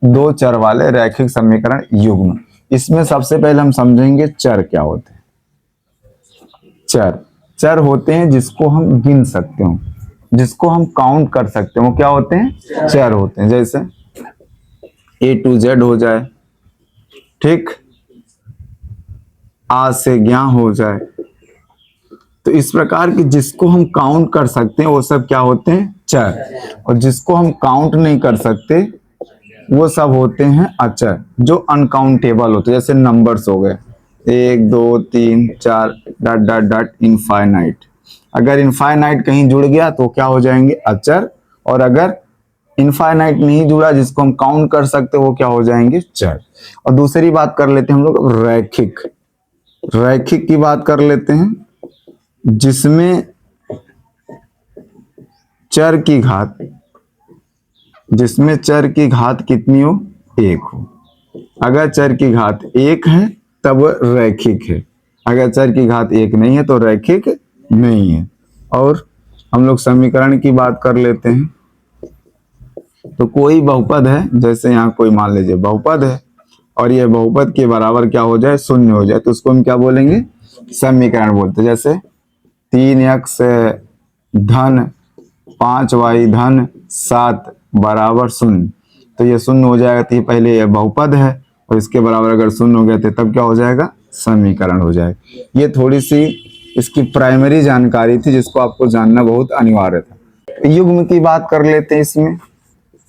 दो चर वाले रैखिक समीकरण युग्म। इसमें सबसे पहले हम समझेंगे चर क्या होते हैं। चर चर होते हैं जिसको हम गिन सकते हो, जिसको हम काउंट कर सकते हो, क्या होते हैं? चर होते हैं। जैसे A to Z हो जाए, ठीक, आ से ज्ञा हो जाए, तो इस प्रकार की जिसको हम काउंट कर सकते हैं वो सब क्या होते हैं? चर। और जिसको हम काउंट नहीं कर सकते वो सब होते हैं अचर, जो अनकाउंटेबल होते हैं। जैसे नंबर्स हो गए 1 2 3 4 डॉट डॉट डॉट इनफाइनाइट। अगर इनफाइनाइट कहीं जुड़ गया तो क्या हो जाएंगे? अचर। और अगर इनफाइनाइट नहीं जुड़ा, जिसको हम काउंट कर सकते वो क्या हो जाएंगे? चर। और दूसरी बात कर लेते हैं हम लोग रैखिक। रैखिक की बात कर लेते हैं, जिसमें चर की घात, जिसमें चर की घात कितनी हो? 1 हो। अगर चर की घात 1 है तब रैखिक है, अगर चर की घात 1 नहीं है तो रैखिक नहीं है। और हम लोग समीकरण की बात कर लेते हैं, तो कोई बहुपद है, जैसे यहाँ कोई मान लीजिए बहुपद है और ये बहुपद के बराबर क्या हो जाए? शून्य हो जाए, तो उसको हम क्या बोलेंगे? समीकरण बोलते हैं। जैसे 3x धन 5y धन 7 बराबर शून्य, तो ये शून्य हो जाएगा, तो ये पहले ये बहुपद है और इसके बराबर अगर शून्य हो गया तो तब क्या हो जाएगा? समीकरण हो जाएगा। ये थोड़ी सी इसकी प्राइमरी जानकारी थी जिसको आपको जानना बहुत अनिवार्य था। युग्म की बात कर लेते हैं इसमें।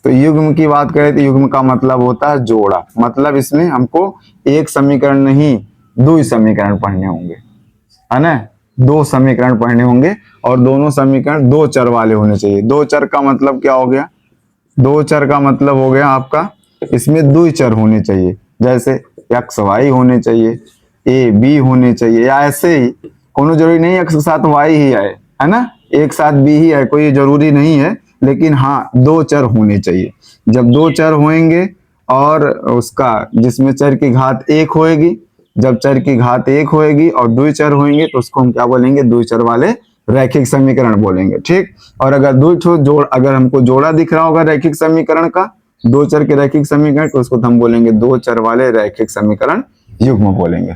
तो युग्म की बात करें तो युग्म का मतलब होता है जोड़ा। मतलब इसमें हमको एक समीकरण नहीं, दो समीकरण पढ़ने होंगे, है ना? दो समीकरण पढ़ने होंगे और दोनों समीकरण दो चर वाले होने चाहिए। दो चर का मतलब क्या हो गया? दो चर का मतलब हो गया आपका इसमें दो चर होने चाहिए। जैसे एक्स वाई होने चाहिए, ए बी होने चाहिए, या ऐसे ही कोनो जरूरी नहीं एक्स के साथ वाई ही आए, है ना? एक साथ बी ही आए, कोई जरूरी नहीं है, लेकिन हाँ दो चर होने चाहिए। जब दो चर होंगे और उसका जिसमें चर की घात 1 होएगी, जब चर की घात 1 होएगी और दो चर होंगे तो उसको हम क्या बोलेंगे? दो चर वाले रैखिक समीकरण बोलेंगे, ठीक। और अगर दो जोड़, अगर हमको जोड़ा दिख रहा होगा रैखिक समीकरण का, दो चर के रैखिक समीकरण, तो उसको हम बोलेंगे दो चर वाले रैखिक समीकरण युग्म बोलेंगे।